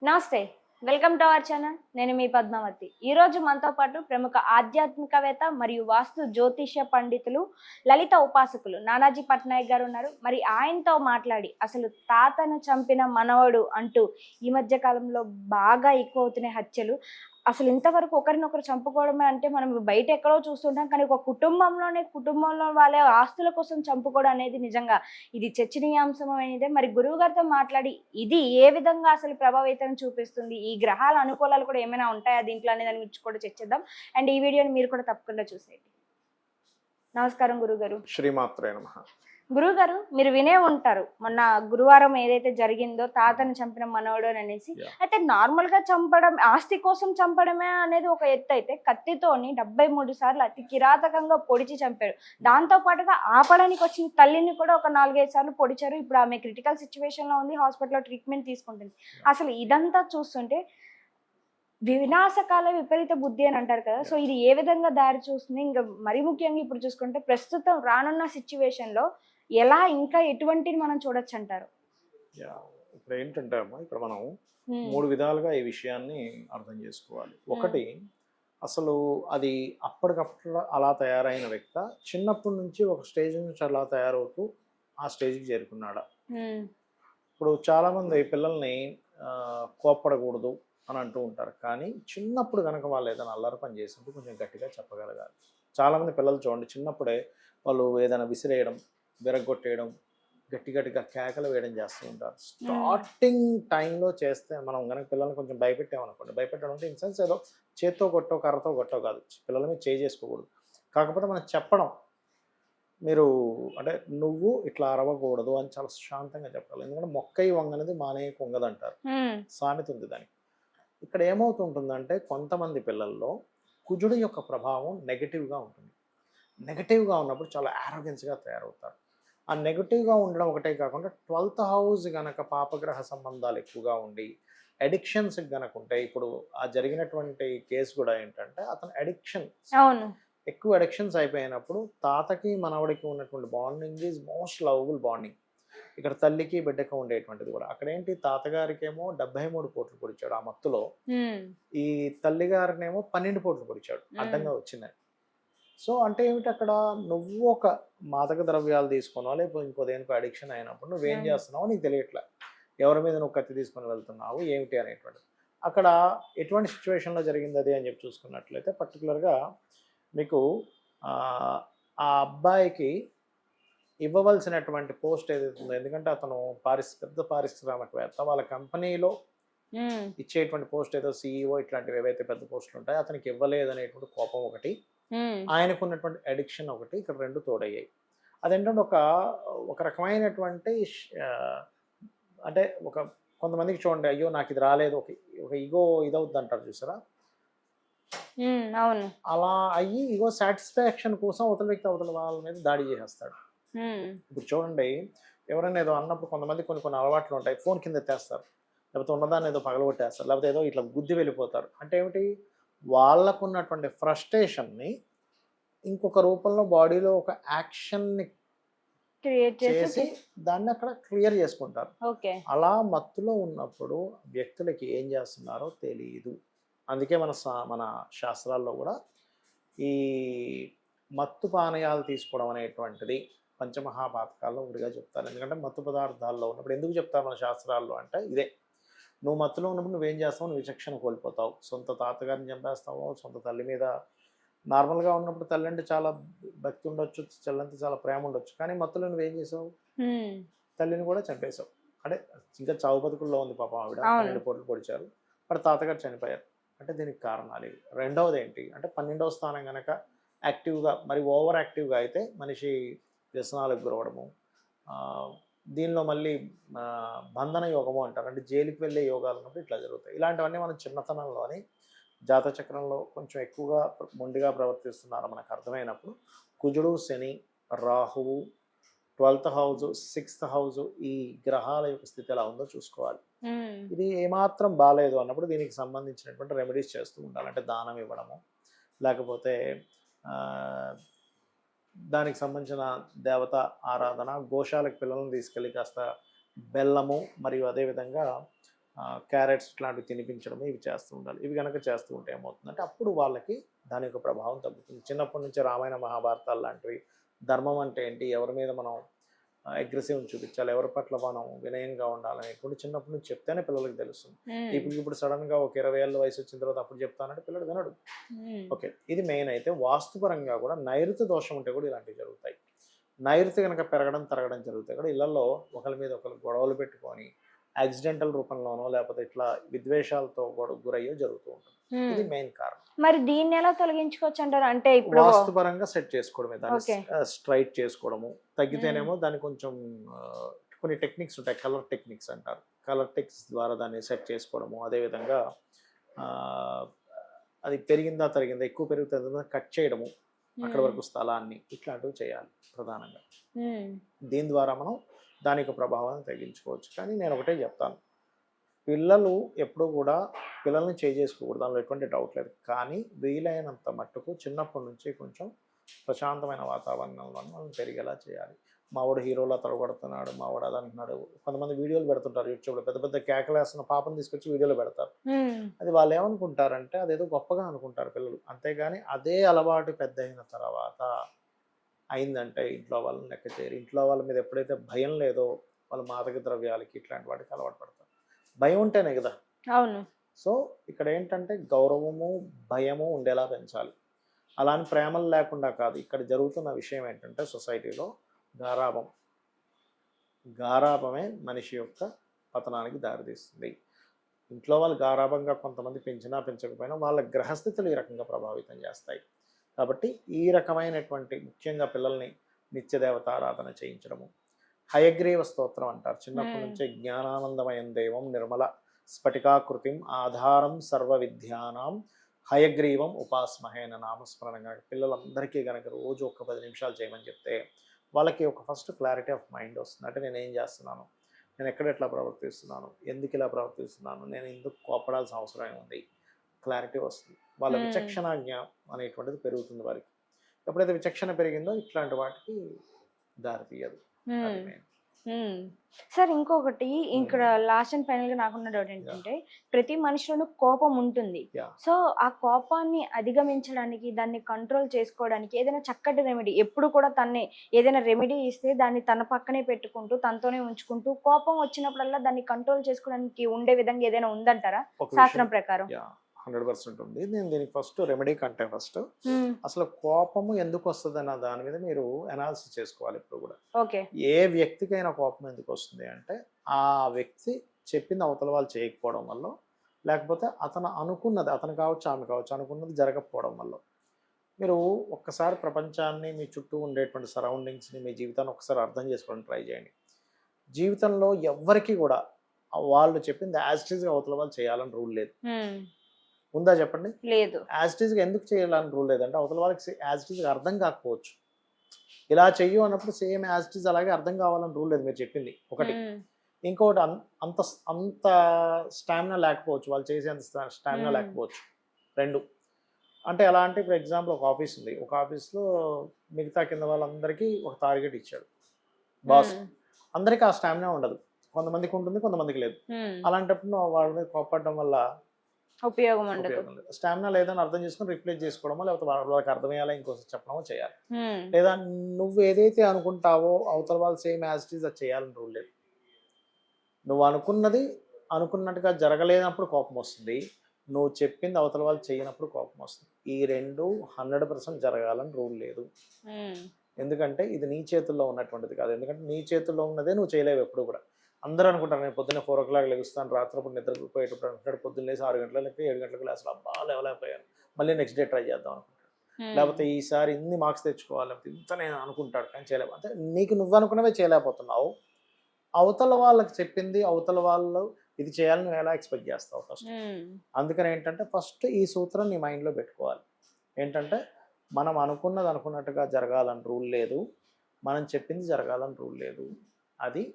నమస్తే. Welcome to our channel. నేను మీ పద్మావతి. ఈరోజు మనతో పాటు ప్రముఖ ఆధ్యాత్మికవేత్త మరియు వాస్తు జ్యోతిష్య పండితులు, లలిత ఉపాసకులు నానాజీ పట్నాయక్ గారు ఉన్నారు. మరి ఆయనతో మాట్లాడి అసలు తాతను చంపిన మనవడు అంటూ ఈ మధ్య కాలంలో బాగా ఎక్కువవుతున్నాయి హత్యలు. అసలు ఇంతవరకు ఒకరినొకరు చంపుకోవడమే అంటే మనం బయట ఎక్కడో చూస్తుంటాం. కానీ ఒక కుటుంబంలో వాళ్ళ ఆస్తుల కోసం చంపుకోవడం అనేది నిజంగా ఇది చర్చనీయాంశమైనదే. మరి గురువుగారితో మాట్లాడి ఇది ఏ విధంగా అసలు ప్రభావితం చూపిస్తుంది? ఈ గ్రహాల అనుకూలాలు కూడా ఏమైనా ఉంటాయా దీంట్లో అనే దాని గురించి కూడా చర్చిద్దాం. అండ్ ఈ వీడియోని మీరు కూడా తప్పకుండా చూసేయండి. నమస్కారం గురువుగారు. శ్రీమాత్రే నమః. గురువుగారు మీరు వినే ఉంటారు. మొన్న గురువారం ఏదైతే జరిగిందో తాతను చంపిన మనవడు అనేసి. యాహ్! అయితే నార్మల్‌గా చంపడం ఆస్తి కోసం చంపడమే అనేది ఒక ఎత్తయితే కత్తితోని 73 సార్లు అతి కిరాతకంగా పొడిచి చంపారు. దాంతో పాటుగా ఆపడానికి వచ్చిన తల్లిని కూడా ఒక 4, 5 సార్లు పొడిచారు. ఇప్పుడు ఆమె క్రిటికల్ సిట్యుయేషన్‌లో ఉంది. హాస్పిటల్‌లో ట్రీట్మెంట్ తీసుకుంటుంది. అసలు ఇదంతా చూస్తుంటే వినాశకాల విపరీత బుద్ధి అని అంటారు కదా! సో, ఇది ఏ విధంగా దారి చూస్తుంది? ఇంక మరీ ముఖ్యంగా ఇప్పుడు చూసుకుంటే ప్రస్తుతం రానున్న సిట్యుయేషన్‌లో ఎలా ఇంకా ఎటువంటివి మనం చూడొచ్చంటారు? యాహ్! ఇప్పుడేంటంటే అమ్మా, ఇక్కడ మనం హ్మ్. 3 విధాలుగా ఈ విషయాన్ని అర్థం చేసుకోవాలి. హ్మ్. ఒకటి, అసలు అది అప్పటికప్పుడు అలా తయారైన వ్యక్తా? చిన్నప్పటి నుంచి ఒక స్టేజ్ నుంచి అలా తయారవుతూ ఆ స్టేజ్‌కి చేరుకున్నాడా? హ్మ్. ఇప్పుడు చాలామంది పిల్లల్ని కోప్పడకూడదు అని అంటూ ఉంటారు. కానీ చిన్నప్పుడు గనక వాళ్ళు ఏదైనా అల్లరి పని చేసింటే కొంచెం గట్టిగా చెప్పగలగాలి. చాలామంది పిల్లలు చూడండి, చిన్నప్పుడే వాళ్ళు ఏదైనా విసిరేయడం, విరగ్గొట్టేయడం, గట్టి గట్టిగా కేకలు వేయడం చేస్తూ ఉంటారు. హ్మ్. స్టార్టింగ్ టైంలో చేస్తే మనం గనక పిల్లల్ని కొంచెం భయపెట్టామనుకోండి, భయపెట్టడం అంటే ఇన్ సెన్స్ ఏదో చేత్తో కొట్టో, కర్రతో కొట్టో కాదు. పిల్లల మీద చేసుకోకూడదు. కాకపోతే మనం చెప్పడం, మీరు అంటే నువ్వు ఇట్లా అరవకూడదు అని చాలా శాంతంగా చెప్పాలి. ఎందుకంటే మొక్కై వంగనిది మానేయ కుంగదంటారు. హ్మ్. సామెత ఉంది దానికి. ఇక్కడ ఏమవుతుంటుందంటే కొంతమంది పిల్లల్లో కుజుడు యొక్క ప్రభావం నెగెటివ్‌గా ఉంటుంది. నెగెటివ్‌గా ఉన్నప్పుడు చాలా యారోగెన్స్‌గా తయారవుతారు. ఆ నెగెటివ్‌గా ఉండడం ఒకటే కాకుండా 12థ్ హౌస్ గనక పాపగ్రహ సంబంధాలు ఎక్కువగా ఉండి, అడిక్షన్స్‌కి గనక ఉంటాయి. ఇప్పుడు ఆ జరిగినటువంటి కేస్ కూడా ఏంటంటే అతను అవును. ఎక్కువ అడిక్షన్స్ అయిపోయినప్పుడు తాతకి, మనవడికి ఉన్నటువంటి bonding is most lovable bonding. ఇక్కడ తల్లికి, బిడ్డకి ఉండేటువంటిది కూడా. అక్కడేంటి, తాతగారికేమో 73 పోట్లు పొడిచాడు ఆ మత్తులో. హ్మ్. ఈ తల్లిగారినేమో 12 పోట్లు పొడిచాడు హ్మ్. అడ్డంగా వచ్చిందని. సో, అంటే ఏమిటి అక్కడ, నువ్వు ఒక మాదక ద్రవ్యాలు తీసుకున్నావో, లేకపోతే ఇంకో దేనికో అడిక్షన్ అయినప్పుడు నువ్వేం హ్మ్. చేస్తున్నావో నీకు తెలియట్లే. ఎవరి మీద నువ్వు కత్తి తీసుకొని వెళ్తున్నావు, ఏమిటి అనేటువంటిది. అక్కడ ఎటువంటి సిట్యుయేషన్‌లో జరిగిందది అని చెప్పి చూసుకున్నట్లయితే పర్టిక్యులర్‌గా మీకు ఆ అబ్బాయికి ఇవ్వవలసినటువంటి పోస్ట్ ఏదైతే ఉందో, ఎందుకంటే అతను పెద్ద పారిశ్రామికవేత్త. వాళ్ళ కంపెనీలో హ్మ్. ఇచ్చేటువంటి పోస్ట్ ఏదో సీఈఓ ఇట్లాంటివి ఏవైతే పెద్ద పోస్టులు ఉంటాయో అతనికి ఇవ్వలేదనేటువంటి కోపం ఒకటి, హ్మ్. ఆయనకున్నటువంటి అడిక్షన్ ఒకటి, ఇక్కడ 2 తోడయ్యాయి. అదేంటంటే ఒక రకమైనటువంటి అంటే కొంతమందికి చూడండి, అయ్యో నాకిది రాలేదు, ఒక ఇగో ఇదవుద్దంటారు చూసారా? హ్మ్. అవును. అలా అయ్యి ఇగో సాటిస్ఫాక్షన్ కోసం అవతల వాళ్ళ మీద దాడి చేసేస్తాడు. హ్మ్. ఇప్పుడు చూడండి, ఎవరైనా ఏదో అన్నప్పుడు కొంతమంది కొన్ని కొన్ని అలవాట్లు ఉంటాయి. ఫోన్ కింద ఎత్తేస్తారు. లేకపోతే ఉన్నదాన్ని ఏదో పగలగొట్టేస్తారు. లేకపోతే ఏదో ఇట్లా గుద్ది వెళ్ళిపోతారు. అంటే ఏమిటి? వాళ్ళకున్నటువంటి ఫ్రస్ట్రేషన్‌ని ఇంకొక రూపంలో బాడీలో ఒక యాక్షన్‌ని క్రియేట్ చేసి చేసి దాన్ని అక్కడ క్లియర్ చేసుకుంటారు. ఓకే. అలా మత్తులో ఉన్నప్పుడు వ్యక్తులకి ఏం చేస్తున్నారో తెలీదు. అందుకే మన శాస్త్రాల్లో గూడా ఈ మత్తు పానీయాలు తీసుకోవడం అనేటువంటిది పంచమహాపాతకాల్లో ఒకటిగా చెప్తారు. ఎందుకంటే మత్తు పదార్థాల్లో ఉన్నప్పుడు ఎందుకు చెప్తారు మన శాస్త్రాల్లో అంటే ఇదే. నువ్వు మత్తులో ఉన్నప్పుడు నువ్వేం చేస్తావు? నువ్వు విచక్షణ కోల్పోతావు. సొంత తాతగారిని చంపేస్తావు. సొంత తల్లి మీద నార్మల్‌గా ఉన్నప్పుడు తల్లంటే చాలా భక్తి ఉండొచ్చు. చెల్లంటే చాలా ప్రేమ ఉండొచ్చు. కానీ మత్తులో నువ్వేం చేసావు? హ్మ్. తల్లిని కూడా చంపేశావు. అంటే ఇంకా చావు బతుకుల్లో ఉంది పాపం ఆవిడ. అవును. 12 పోట్లు పొడిచారు. మరి తాతగారు చనిపోయారు. అంటే దీనికి కారణాలివి. రెండవదేంటి అంటే 12వ స్థానం గనక యాక్టివ్‌గా, మరి ఓవర్ యాక్టివ్‌గా అయితే మనిషి వ్యసనాలకు గురవ్వడము. ఆహ్, దీనిలో మళ్ళీ బంధన యోగము అంటారు. అంటే జైలుకి వెళ్ళే యోగాలున్నప్పుడు ఇట్లా జరుగుతాయి. ఇలాంటివన్నీ మనం చిన్నతనంలోని జాతచక్రంలో కొంచెం ఎక్కువగా మొండిగా ప్రవర్తిస్తున్నారో మనకు అర్థమైనప్పుడు కుజుడు, శని, రాహువు, 12థ్ హౌస్, 6థ్ హౌస్, ఈ గ్రహాల యొక్క స్థితి ఎలా ఉందో చూసుకోవాలి. హ్మ్. ఇది ఏమాత్రం బాలేదు అన్నప్పుడు దీనికి సంబంధించినటువంటి రెమెడీస్ చేస్తూ ఉండాలి. అంటే దానం ఇవ్వడము, లేకపోతే ఆహ్, దానికి సంబంధించిన దేవత ఆరాధన, గోశాలకు పిల్లలను తీసుకెళ్ళి కాస్త బెల్లము మరియు అదేవిధంగా క్యారెట్స్ ఇట్లాంటివి తినిపించడం ఇవి చేస్తూ ఉండాలి. ఇవి కనుక చేస్తూ ఉంటే ఏమవుతుందంటే అప్పుడు వాళ్ళకి దాని యొక్క ప్రభావం తగ్గుతుంది. చిన్నప్పటి నుంచి రామాయణ మహాభారతాలు లాంటివి, ధర్మం అంటే ఏంటి, ఎవరి మీద మనం అగ్రెసివ్ చూపించాలి, ఎవరి పట్ల మనం వినయంగా ఉండాలనేటువంటి చిన్నప్పటి నుంచి చెప్తేనే పిల్లలకి తెలుస్తుంది. ఇప్పుడు సడన్గా ఒక 20 ఏళ్ళ వయసు వచ్చిన తర్వాత అప్పుడు చెప్తానంటే పిల్లడు వినడు. ఓకే, ఇది మెయిన్. అయితే వాస్తుపరంగా కూడా నైరుతి దోషం ఉంటే కూడా ఇలాంటివి జరుగుతాయి. నైరుతి కనుక పెరగడం తరగడం జరుగుతాయి కూడా ఇళ్లలో ఒకరి మీద ఒకరు గొడవలు పెట్టుకొని యాక్సిడెంటల్ రూపంలోనో లేకపోతే ఇట్లా విద్వేషాలతో గురయ్యో జరుగుతూ ఉంటుంది. ఇది మెయిన్ కారణం. మరి దీన్ని ఎలా తొలగించుకోవచ్చు అంటారు? అంటే ఇప్పుడు వాస్తుపరంగా సెట్ చేసుకోవడమే, దాన్ని స్ట్రైట్ చేసుకోవడము. తగ్గితేనేమో దాన్ని కొంచెం కొన్ని టెక్నిక్స్ ఉంటాయి, కలర్ టెక్నిక్స్ అంటారు. కలర్ టెక్నిక్స్ ద్వారా దాన్ని సెట్ చేసుకోవడము. అదేవిధంగా అది పెరిగిందా తరిగిందా, ఎక్కువ పెరుగుతుందా కట్ చేయడము, అక్కడ వరకు స్థలాన్ని, ఇట్లాంటివి చేయాలి ప్రధానంగా. దీని ద్వారా మనం దాని యొక్క ప్రభావాన్ని తగ్గించుకోవచ్చు. కానీ నేను ఒకటే చెప్తాను, పిల్లలు ఎప్పుడూ కూడా పిల్లల్ని చేసుకోకూడదు, దానిలో ఎటువంటి డౌట్ లేదు. కానీ వీలైనంత మట్టుకు చిన్నప్పటి నుంచి కొంచెం ప్రశాంతమైన వాతావరణంలో మనం పెరిగేలా చేయాలి. మావాడు హీరోలా తడగొడుతున్నాడు, మావాడు అది అంటున్నాడు. కొంతమంది వీడియోలు పెడుతుంటారు యూట్యూబ్లో, పెద్ద పెద్ద కేకలేస్తున్న పాపను తీసుకొచ్చి వీడియోలో పెడతారు. అది వాళ్ళు ఏమనుకుంటారంటే అదేదో గొప్పగా అనుకుంటారు పిల్లలు. అంతేగాని అదే అలవాటు పెద్ద అయిన తర్వాత అయిందంటే ఇంట్లో వాళ్ళని లెక్క చేయరు. ఇంట్లో వాళ్ళ మీద ఎప్పుడైతే భయం లేదో వాళ్ళ మాదక ద్రవ్యాలకి ఇట్లాంటి వాటికి అలవాటు పడతారు. భయం ఉంటేనే కదా. అవును. సో ఇక్కడ ఏంటంటే గౌరవము భయము ఉండేలా పెంచాలి. అలాని ప్రేమలు లేకుండా కాదు. ఇక్కడ జరుగుతున్న విషయం ఏంటంటే సొసైటీలో గారాభమే మనిషి యొక్క పతనానికి దారితీస్తుంది. ఇంట్లో వాళ్ళు గారాభంగా కొంతమంది పెంచినా పెంచకపోయినా వాళ్ళ గ్రహస్థితులు ఈ రకంగా ప్రభావితం చేస్తాయి. కాబట్టి ఈ రకమైనటువంటి ముఖ్యంగా పిల్లల్ని నిత్యదేవతారాధన చేయించడము, హయగ్రీవ స్తోత్రం అంటారు. చిన్నప్పటి నుంచే జ్ఞానానందమయం దేవం నిర్మల స్ఫటికాకృతిం ఆధారం సర్వ విద్యానాం హయగ్రీవం ఉపాస్మహేన నామస్మరణంగా పిల్లలందరికీ కనుక రోజు ఒక 10 నిమిషాలు చేయమని చెప్తే వాళ్ళకి ఒక ఫస్ట్ క్లారిటీ ఆఫ్ మైండ్ వస్తుంది. అంటే నేను ఏం చేస్తున్నాను, నేను ఎక్కడ ఎట్లా ప్రవర్తిస్తున్నాను, ఎందుకు ఇలా ప్రవర్తిస్తున్నాను, నేను ఎందుకు కోపడాల్సిన అవసరం ఏముంది, క్లారిటీ వస్తుంది. వాళ్ళ విచక్షణాజ్ఞ అనేటువంటిది పెరుగుతుంది వారికి. ఎప్పుడైతే విచక్షణ పెరిగిందో ఇట్లాంటి వాటికి దారి తీయదు. సార్ ఇంకొకటి ఇక్కడ లాస్ట్ అండ్ ఫైనల్ గా నాకున్న డౌట్ ఏంటంటే ప్రతి మనిషిలోనూ కోపం ఉంటుంది. సో ఆ కోపాన్ని అధిగమించడానికి, దాన్ని కంట్రోల్ చేసుకోవడానికి ఏదైనా చక్కటి రెమెడీ, ఎప్పుడు కూడా తన్ని ఏదైనా రెమెడీ ఇస్తే దాన్ని తన పక్కనే పెట్టుకుంటూ తనతోనే ఉంచుకుంటూ కోపం వచ్చినప్పుడల్లా దాన్ని కంట్రోల్ చేసుకోవడానికి ఉండే విధంగా ఏదైనా ఉందంటారా శాస్త్రం ప్రకారం? 100% ఉంది. నేను దీనికి ఫస్ట్ రెమెడీ కంటే ఫస్ట్ అసలు కోపము ఎందుకు వస్తుంది అన్న దాని మీద మీరు అనాలిసిస్ చేసుకోవాలి. ఇప్పుడు కూడా ఏ వ్యక్తికైనా కోపం ఎందుకు వస్తుంది అంటే ఆ వ్యక్తి చెప్పింది అవతల వాళ్ళు చేయకపోవడం వల్ల, లేకపోతే అతను అనుకున్నది, అతను కావచ్చు ఆమె కావచ్చు, అనుకున్నది జరగకపోవడం వల్ల. మీరు ఒక్కసారి ప్రపంచాన్ని, మీ చుట్టూ ఉండేటువంటి సరౌండింగ్స్ని, మీ జీవితాన్ని ఒకసారి అర్థం చేసుకోవడం ట్రై చేయండి. జీవితంలో ఎవ్వరికి కూడా వాళ్ళు చెప్పింది యాజ్ ఇట్ ఈస్గా అవతల వాళ్ళు చేయాలని రూల్ లేదు. ఉందా చెప్పండి? లేదు. యాజ్ ఇట్ ఈస్గా ఎందుకు చేయాలని రూల్ లేదంటే అవతల వాళ్ళకి యాజ్ ఇట్ ఈస్గా అర్థం కాకపోవచ్చు. ఇలా చెయ్యు అన్నప్పుడు సేమ్ యాజ్ ఇట్ ఈస్ అలాగే అర్థం కావాలని రూల్ లేదు మీరు చెప్పింది ఒకటి. ఇంకొకటి అంత అంత స్టామినా లేకపోవచ్చు, వాళ్ళు చేసేంత స్టామినా లేకపోవచ్చు. 2 అంటే ఎలా అంటే ఇప్పుడు ఎగ్జాంపుల్ ఒక ఆఫీస్ ఉంది. ఒక ఆఫీస్లో మిగతా కింద వాళ్ళందరికీ ఒక టార్గెట్ ఇచ్చాడు బాస్. అందరికీ ఆ స్టామినా ఉండదు, కొంతమందికి ఉంటుంది, కొంతమందికి లేదు. అలాంటప్పుడు వాళ్ళ మీద కోపడడం వల్ల ఉపయోగం ఉండదు. స్టామినా లేదని అర్థం చేసుకుని రిప్లేస్ చేసుకోవడమో, లేకపోతే వాళ్ళకి అర్థమయ్యేలా ఇంకోసారి చెప్పడమో చేయాలి. లేదా నువ్వు ఏదైతే అనుకుంటావో అవతల వాళ్ళు సేమ్ యాజ్ ఇట్ ఈస్ అది చేయాలని రూల్ లేదు. నువ్వు అనుకున్నది అనుకున్నట్టుగా జరగలేనప్పుడు కోపం వస్తుంది, నువ్వు చెప్పింది అవతల వాళ్ళు చేయనప్పుడు కోపం వస్తుంది. ఈ 2 100% జరగాలని రూల్ లేదు. ఎందుకంటే ఇది నీ చేతుల్లో ఉన్నటువంటిది కాదు. ఎందుకంటే నీ చేతుల్లో ఉన్నదే నువ్వు చేయలేవు ఎప్పుడు కూడా. అందరూ అనుకుంటారు నేను పొద్దున్న 4 o'clock లెగుస్తాను, రాత్రిప్పుడు నిద్రపోయేటప్పుడు అనుకుంటాడు, పొద్దున్న లేసి 6 గంటలకి 7 గంటలకు అసలు అబ్బా లేవలేకపోయాను, మళ్ళీ నెక్స్ట్ డే ట్రై చేద్దాం అనుకుంటాడు. లేకపోతే ఈసారి ఇన్ని మార్క్స్ తెచ్చుకోవాలి, ఇంత నేను అనుకుంటాడు కానీ చేయలేవు. అంటే నీకు నువ్వు అనుకున్నవే చేయలేకపోతున్నావు. అవతల వాళ్ళకి చెప్పింది అవతల వాళ్ళు ఇది చేయాలని నువ్వు ఎలా ఎక్స్పెక్ట్ చేస్తావు ఫస్ట్. అందుకని ఏంటంటే ఫస్ట్ ఈ సూత్రం నీ మైండ్లో పెట్టుకోవాలి. ఏంటంటే మనం అనుకున్నది అనుకున్నట్టుగా జరగాలని రూల్ లేదు, మనం చెప్పింది జరగాలని రూల్ లేదు. అది